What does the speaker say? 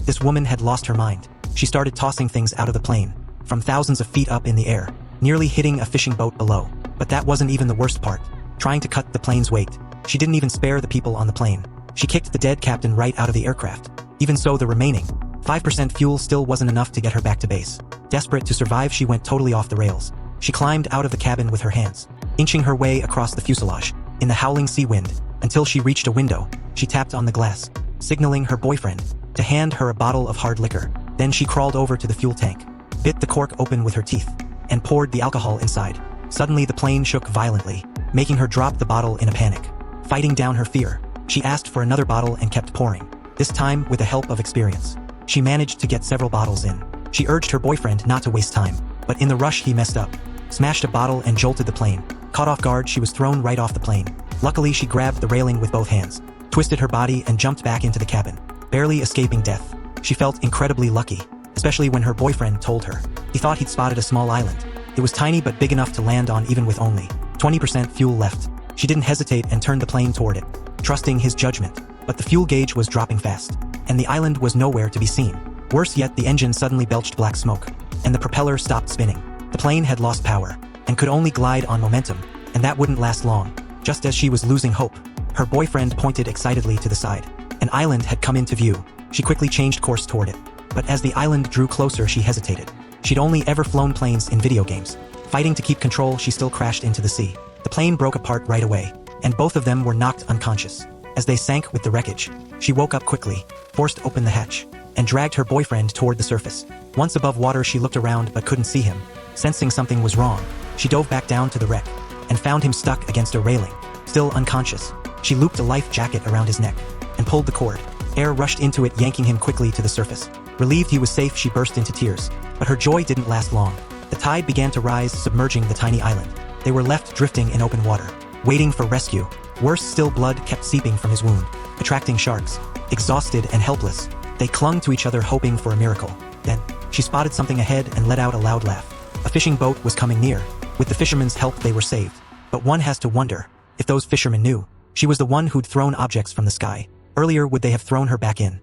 This woman had lost her mind. She started tossing things out of the plane, from thousands of feet up in the air, nearly hitting a fishing boat below. But that wasn't even the worst part. Trying to cut the plane's weight, she didn't even spare the people on the plane. She kicked the dead captain right out of the aircraft. Even so, the remaining 5% fuel still wasn't enough to get her back to base. Desperate to survive, she went totally off the rails. She climbed out of the cabin with her hands, inching her way across the fuselage, in the howling sea wind, until she reached a window. She tapped on the glass, signaling her boyfriend to hand her a bottle of hard liquor. Then she crawled over to the fuel tank, bit the cork open with her teeth, and poured the alcohol inside. Suddenly the plane shook violently, making her drop the bottle in a panic. Fighting down her fear, she asked for another bottle and kept pouring, this time with the help of experience. She managed to get several bottles in. She urged her boyfriend not to waste time, but in the rush he messed up, smashed a bottle and jolted the plane. Caught off guard, she was thrown right off the plane. Luckily, she grabbed the railing with both hands, twisted her body and jumped back into the cabin, barely escaping death. She felt incredibly lucky, especially when her boyfriend told her. He thought he'd spotted a small island. It was tiny but big enough to land on even with only 20% fuel left. She didn't hesitate and turned the plane toward it, trusting his judgment. But the fuel gauge was dropping fast, and the island was nowhere to be seen. Worse yet, the engine suddenly belched black smoke, and the propeller stopped spinning. The plane had lost power, and could only glide on momentum, and that wouldn't last long. Just as she was losing hope, her boyfriend pointed excitedly to the side. An island had come into view. She quickly changed course toward it. But as the island drew closer, she hesitated. She'd only ever flown planes in video games. Fighting to keep control, she still crashed into the sea. The plane broke apart right away, and both of them were knocked unconscious. As they sank with the wreckage, she woke up quickly, forced open the hatch, and dragged her boyfriend toward the surface. Once above water, she looked around but couldn't see him. Sensing something was wrong, she dove back down to the wreck, and found him stuck against a railing, still unconscious. She looped a life jacket around his neck, and pulled the cord. Air rushed into it, yanking him quickly to the surface. Relieved he was safe, she burst into tears. But her joy didn't last long. The tide began to rise, submerging the tiny island. They were left drifting in open water, waiting for rescue. Worse still, blood kept seeping from his wound, attracting sharks. Exhausted and helpless, they clung to each other, hoping for a miracle. Then, she spotted something ahead and let out a loud laugh. A fishing boat was coming near. With the fishermen's help, they were saved. But one has to wonder if those fishermen knew she was the one who'd thrown objects from the sky. Earlier, would they have thrown her back in?